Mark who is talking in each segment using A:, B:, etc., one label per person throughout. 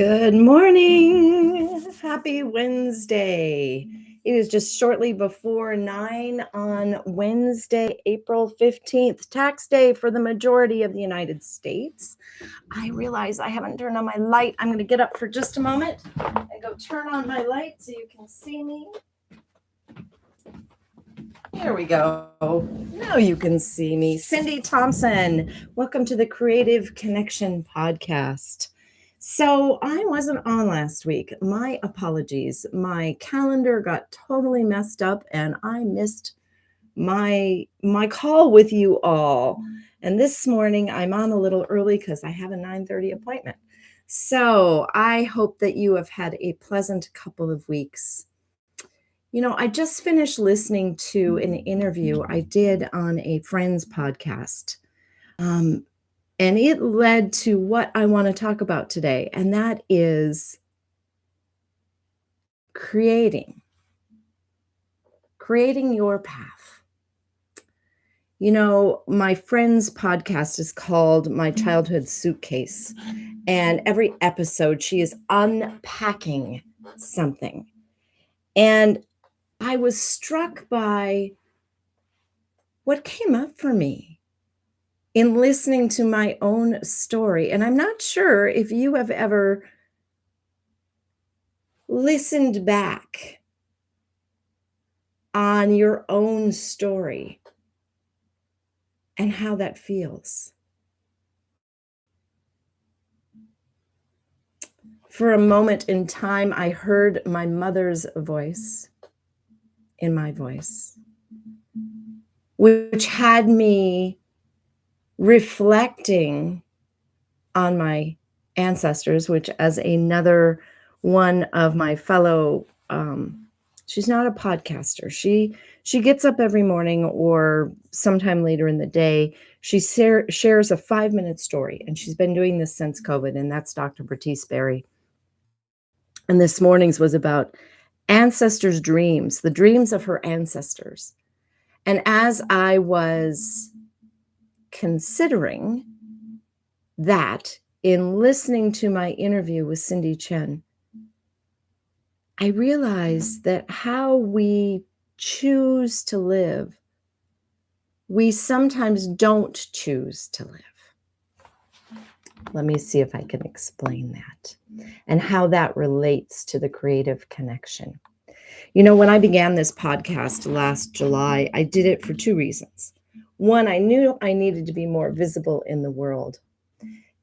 A: Good morning. Happy Wednesday. It is just shortly before 9 on Wednesday, April 15th, tax day for the majority of the United States. I realize I haven't turned on my light. I'm going to get up for just a moment and go turn on my light so you can see me. There we go. Now you can see me. Cindy Thompson, welcome to the Creative Connection podcast. So I wasn't on last week. My apologies. My calendar got totally messed up and I missed my call with you all. And this morning I'm on a little early because I have a 9:30 appointment. So I hope that you have had a pleasant couple of weeks. You know, I just finished listening to an interview I did on a friend's podcast. And it led to what I want to talk about today, and that is creating your path. You know, my friend's podcast is called My Childhood Suitcase, and every episode she is unpacking something. And I was struck by what came up for me in listening to my own story. And I'm not sure if you have ever listened back on your own story and how that feels. For a moment in time, I heard my mother's voice in my voice, which had me reflecting on my ancestors, which, as another one of my fellow, she's not a podcaster. She gets up every morning or sometime later in the day. She shares a 5-minute story, and she's been doing this since COVID, and that's Dr. Bertice Berry. And this morning's was about ancestors' dreams, the dreams of her ancestors. And as I was considering that in listening to my interview with Cindy Chen, I realized that how we choose to live, we sometimes don't choose to live. Let me see if I can explain that and how that relates to the creative connection. You know, when I began this podcast last July, I did it for 2 reasons. One, I knew I needed to be more visible in the world.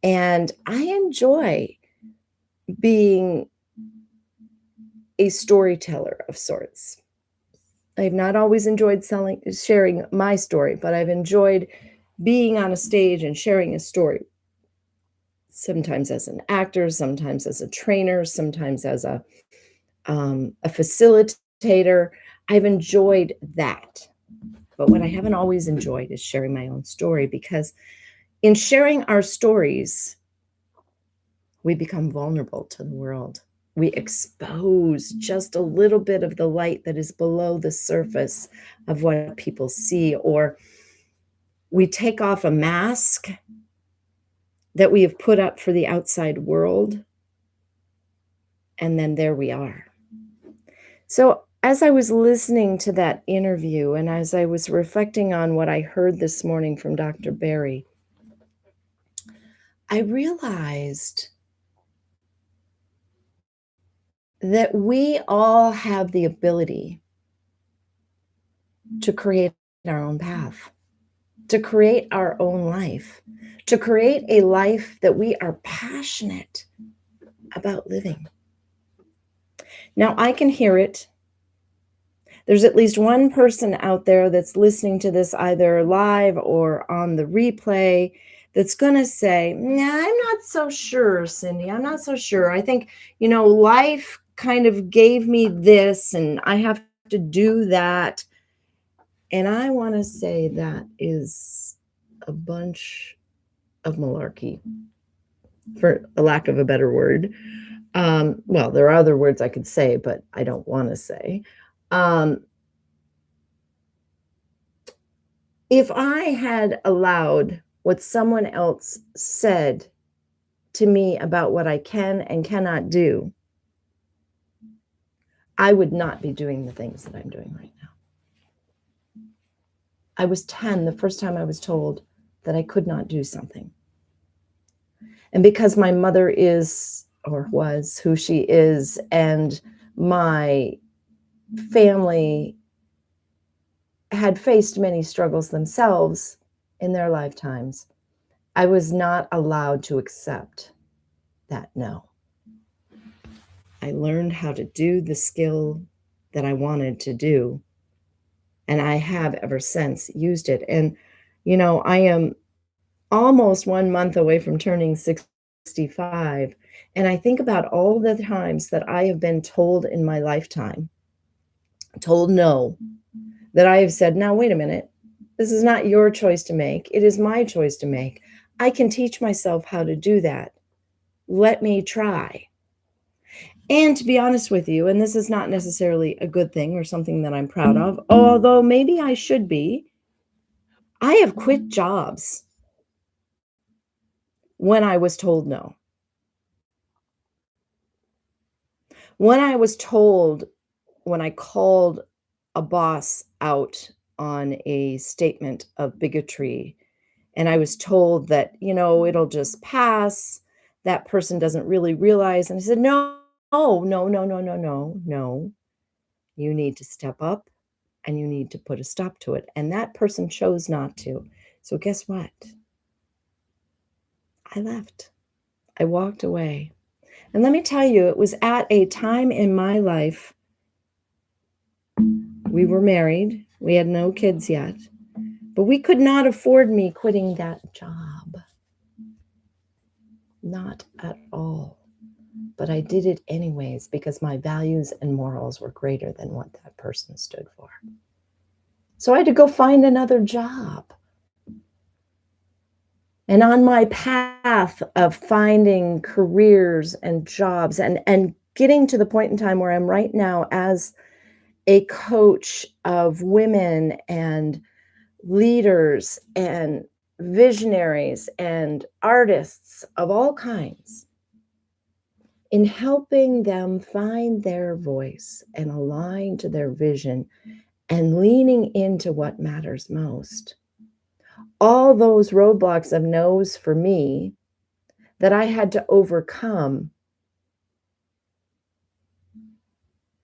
A: And I enjoy being a storyteller of sorts. I've not always enjoyed sharing my story, but I've enjoyed being on a stage and sharing a story. Sometimes as an actor, sometimes as a trainer, sometimes as a facilitator. I've enjoyed that. But what I haven't always enjoyed is sharing my own story, because in sharing our stories, we become vulnerable to the world. We expose just a little bit of the light that is below the surface of what people see, or we take off a mask that we have put up for the outside world, and then there we are. So as I was listening to that interview and as I was reflecting on what I heard this morning from Dr. Berry, I realized that we all have the ability to create our own path, to create our own life, to create a life that we are passionate about living. Now, I can hear it. There's at least one person out there that's listening to this either live or on the replay that's going to say, nah, I'm not so sure, Cindy. I'm not so sure. I think, life kind of gave me this and I have to do that. And I want to say that is a bunch of malarkey, for a lack of a better word. Well, there are other words I could say, but I don't want to say. If I had allowed what someone else said to me about what I can and cannot do, I would not be doing the things that I'm doing right now. I was 10 the first time I was told that I could not do something. And because my mother is or was who she is, and my family had faced many struggles themselves in their lifetimes, I was not allowed to accept that no. I learned how to do the skill that I wanted to do, and I have ever since used it. And, I am almost 1 month away from turning 65, and I think about all the times that I have been told in my lifetime, told no, that I have said, "Now, wait a minute. This is not your choice to make. It is my choice to make. I can teach myself how to do that. Let me try." And to be honest with you, and this is not necessarily a good thing or something that I'm proud of, although maybe I should be, I have quit jobs when I was told no. When I was told, when I called a boss out on a statement of bigotry, and I was told that, it'll just pass, that person doesn't really realize, and I said, "No, no, no, no, no, no, no, no. You need to step up and you need to put a stop to it." And that person chose not to. So guess what? I left. I walked away. And let me tell you, it was at a time in my life, we were married, we had no kids yet, but we could not afford me quitting that job. Not at all. But I did it anyways because my values and morals were greater than what that person stood for. So I had to go find another job. And on my path of finding careers and jobs and getting to the point in time where I'm right now as a coach of women and leaders and visionaries and artists of all kinds, in helping them find their voice and align to their vision and leaning into what matters most. All those roadblocks of no's for me that I had to overcome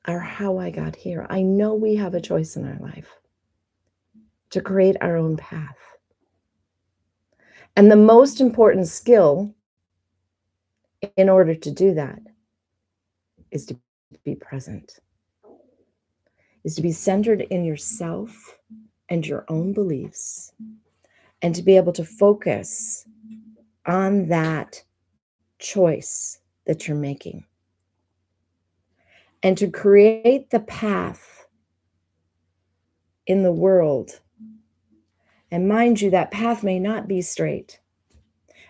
A: are how I got here. I know we have a choice in our life to create our own path. And the most important skill in order to do that is to be present, is to be centered in yourself and your own beliefs, and to be able to focus on that choice that you're making, and to create the path in the world. And mind you, that path may not be straight.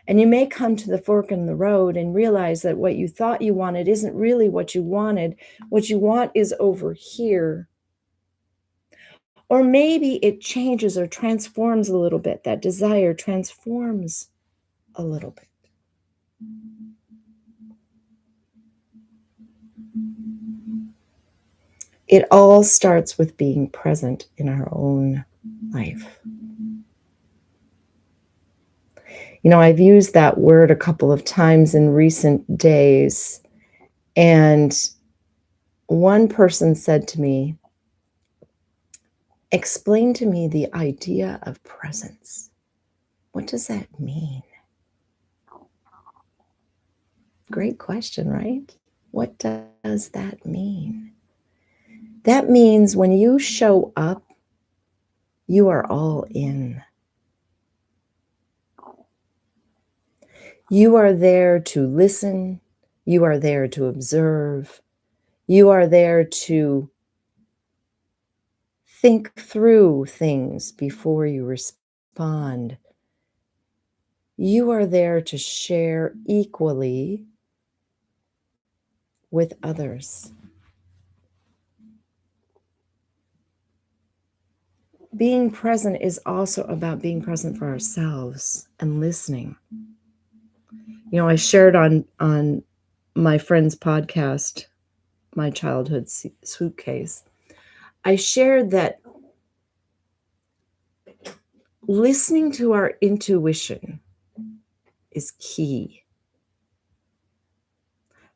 A: And you may come to the fork in the road and realize that what you thought you wanted isn't really what you wanted. What you want is over here. Or maybe it changes or transforms a little bit. That desire transforms a little bit. It all starts with being present in our own life. I've used that word a couple of times in recent days, and one person said to me, "Explain to me the idea of presence. What does that mean?" Great question, right? What does that mean? That means when you show up, you are all in. You are there to listen. You are there to observe. You are there to think through things before you respond. You are there to share equally with others. Being present is also about being present for ourselves and listening. I shared on my friend's podcast, My Childhood Suitcase. I shared that listening to our intuition is key.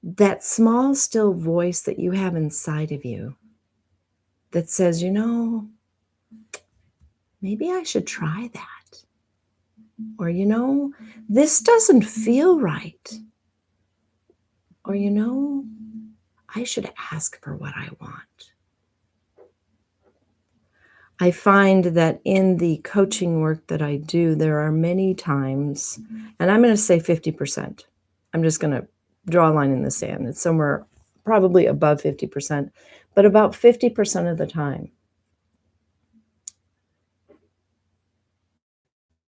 A: That small, still voice that you have inside of you that says, maybe I should try that. Or, this doesn't feel right. Or, I should ask for what I want. I find that in the coaching work that I do, there are many times, and I'm going to say 50%. I'm just going to draw a line in the sand. It's somewhere probably above 50%, but about 50% of the time,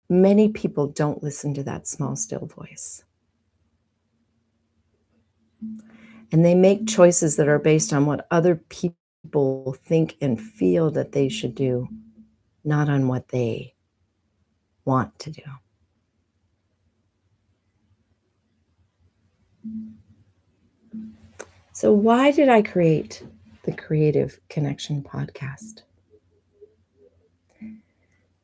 A: many people don't listen to that small, still voice. And they make choices that are based on what other people think and feel that they should do, not on what they want to do. So why did I create the Creative Connection podcast?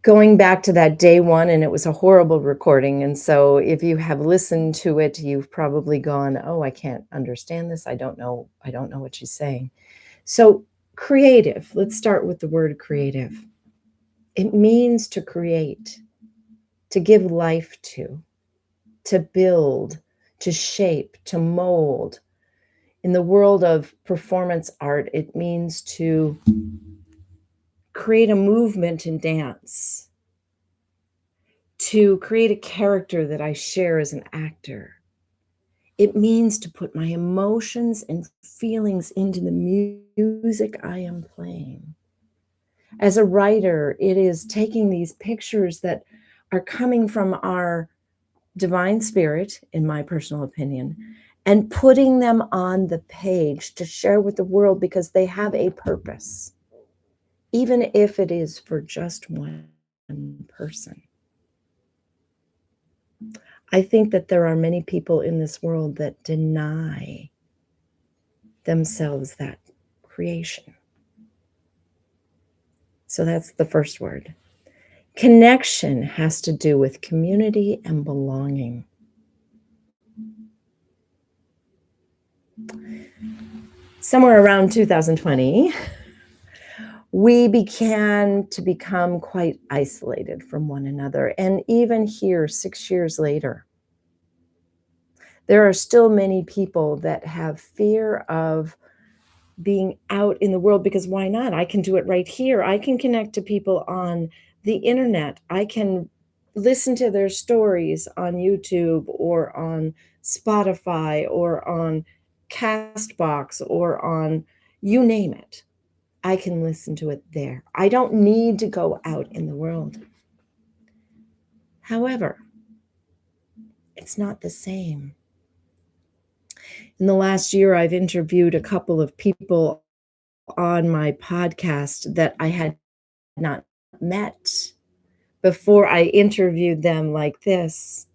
A: Going back to that day one, and it was a horrible recording. And so if you have listened to it, you've probably gone, oh, I can't understand this. I don't know what she's saying. So creative, let's start with the word creative. It means to create, to give life to build, to shape, to mold. In the world of performance art, it means to create a movement in dance, to create a character that I share as an actor. It means to put my emotions and feelings into the music I am playing. As a writer, it is taking these pictures that are coming from our divine spirit, in my personal opinion, and putting them on the page to share with the world because they have a purpose, even if it is for just one person. I think that there are many people in this world that deny themselves that creation. So that's the first word. Connection has to do with community and belonging. Somewhere around 2020, we began to become quite isolated from one another. And even here, 6 years later, there are still many people that have fear of being out in the world because why not? I can do it right here. I can connect to people on the internet. I can listen to their stories on YouTube or on Spotify or on Castbox or on you name it. I can listen to it there. I don't need to go out in the world. However, it's not the same. In the last year, I've interviewed a couple of people on my podcast that I had not met before I interviewed them like this.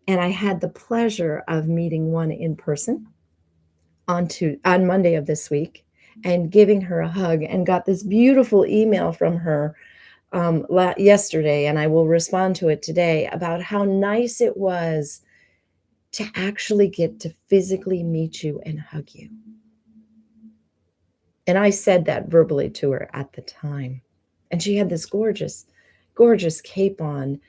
A: And I had the pleasure of meeting one in person on Monday of this week and giving her a hug and got this beautiful email from her yesterday, and I will respond to it today, about how nice it was to actually get to physically meet you and hug you. And I said that verbally to her at the time. And she had this gorgeous, gorgeous cape on.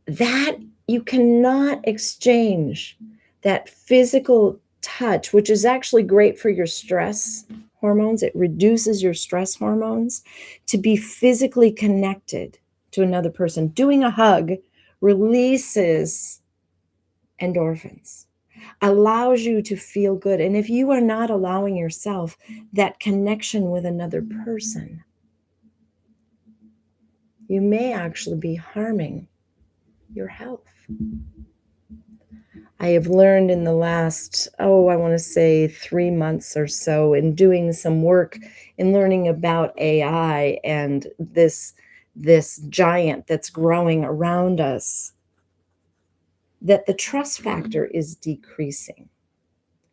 A: That you cannot exchange that physical touch, which is actually great for your stress hormones. It reduces your stress hormones to be physically connected to another person. Doing a hug releases endorphins, allows you to feel good. And if you are not allowing yourself that connection with another person, you may actually be harming your health. I have learned in the last, I want to say 3 months or so, in doing some work in learning about AI and this giant that's growing around us, that the trust factor is decreasing.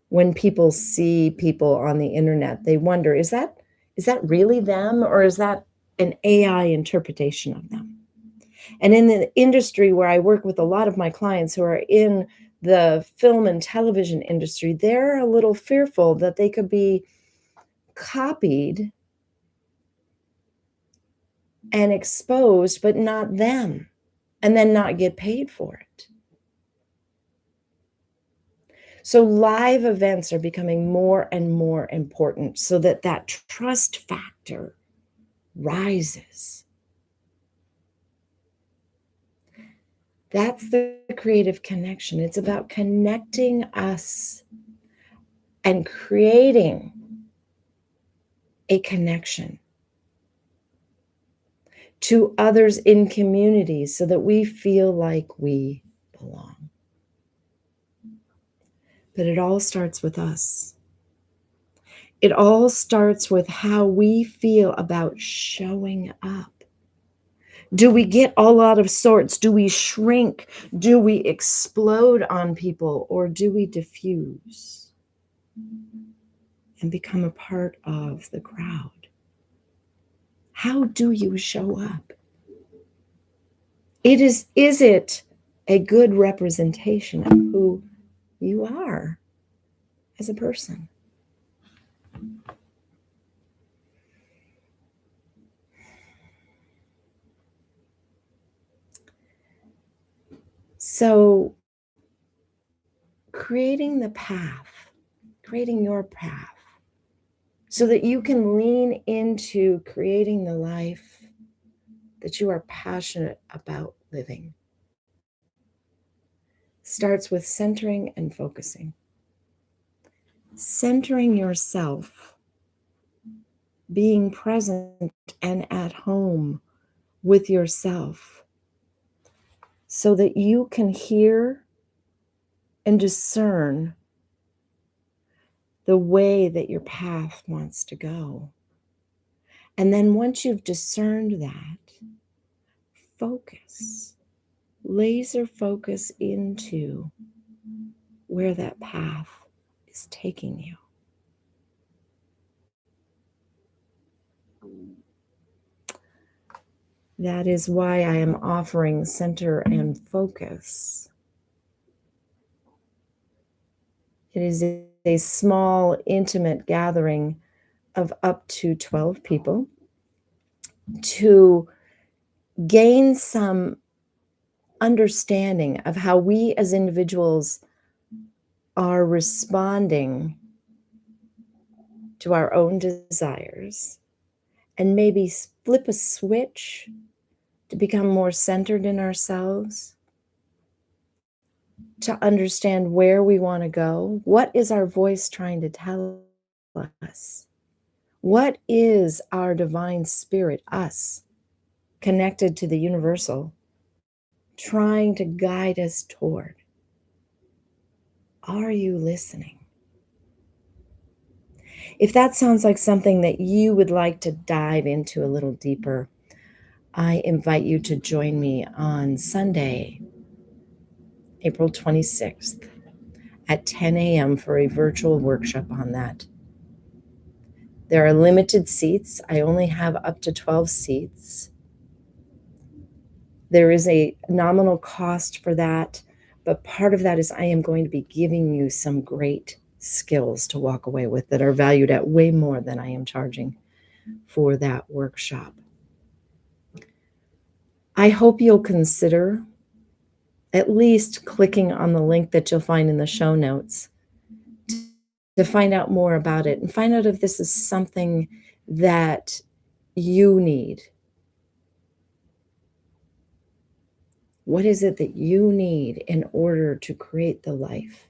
A: When people see people on the internet, they wonder, is that really them, or is that an AI interpretation of them? And in the industry where I work with a lot of my clients who are in the film and television industry, they're a little fearful that they could be copied and exposed, but not them, and then not get paid for it. So live events are becoming more and more important so that that trust factor rises. That's the creative connection. It's about connecting us and creating a connection to others in communities so that we feel like we belong. But it all starts with us. It all starts with how we feel about showing up. Do we get all out of sorts? Do we shrink? Do we explode on people? Or do we diffuse and become a part of the crowd? How do you show up? Is it a good representation of who you are as a person? So creating the path, creating your path, so that you can lean into creating the life that you are passionate about living, starts with centering and focusing. Centering yourself, being present and at home with yourself, so that you can hear and discern the way that your path wants to go. And then once you've discerned that, focus, laser focus into where that path is taking you. That is why I am offering Center and Focus. It is a small, intimate gathering of up to 12 people to gain some understanding of how we as individuals are responding to our own desires, and maybe flip a switch to become more centered in ourselves, to understand where we want to go. What is our voice trying to tell us? What is our divine spirit, us, connected to the universal, trying to guide us toward? Are you listening? If that sounds like something that you would like to dive into a little deeper, I invite you to join me on Sunday, April 26th at 10 a.m. for a virtual workshop on that. There are limited seats. I only have up to 12 seats. There is a nominal cost for that, but part of that is I am going to be giving you some great skills to walk away with that are valued at way more than I am charging for that workshop. I hope you'll consider at least clicking on the link that you'll find in the show notes to find out more about it and find out if this is something that you need. What is it that you need in order to create the life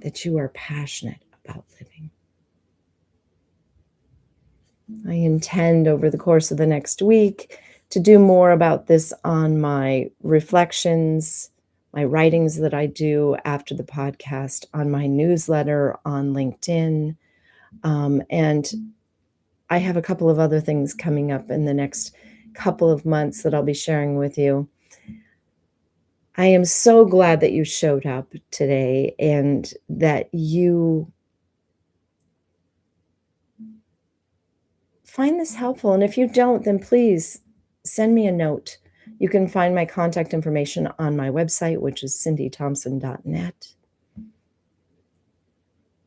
A: that you are passionate about living? I intend over the course of the next week to do more about this on my reflections, my writings that I do after the podcast, on my newsletter, on LinkedIn. And I have a couple of other things coming up in the next couple of months that I'll be sharing with you. I am so glad that you showed up today and that you find this helpful, and if you don't, then please send me a note. You can find my contact information on my website, which is cindythompson.net.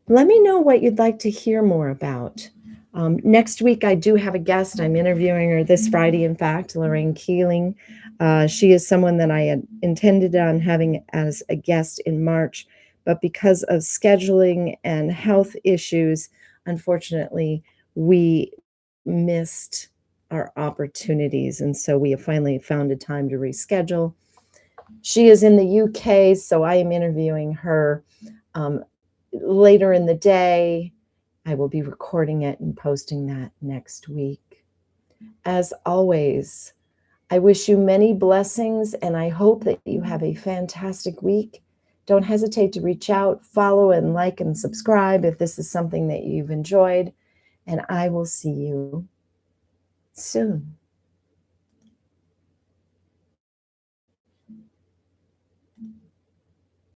A: Let me know what you'd like to hear more about. Next week, I do have a guest. I'm interviewing her this Friday, in fact, Lorraine Keeling. She is someone that I had intended on having as a guest in March, but because of scheduling and health issues, unfortunately, we missed our opportunities. And so we have finally found a time to reschedule. She is in the UK, so I am interviewing her um, later in the day. I will be recording it and posting that next week. As always, I wish you many blessings and I hope that you have a fantastic week. Don't hesitate to reach out, follow and like and subscribe if this is something that you've enjoyed, and I will see you soon.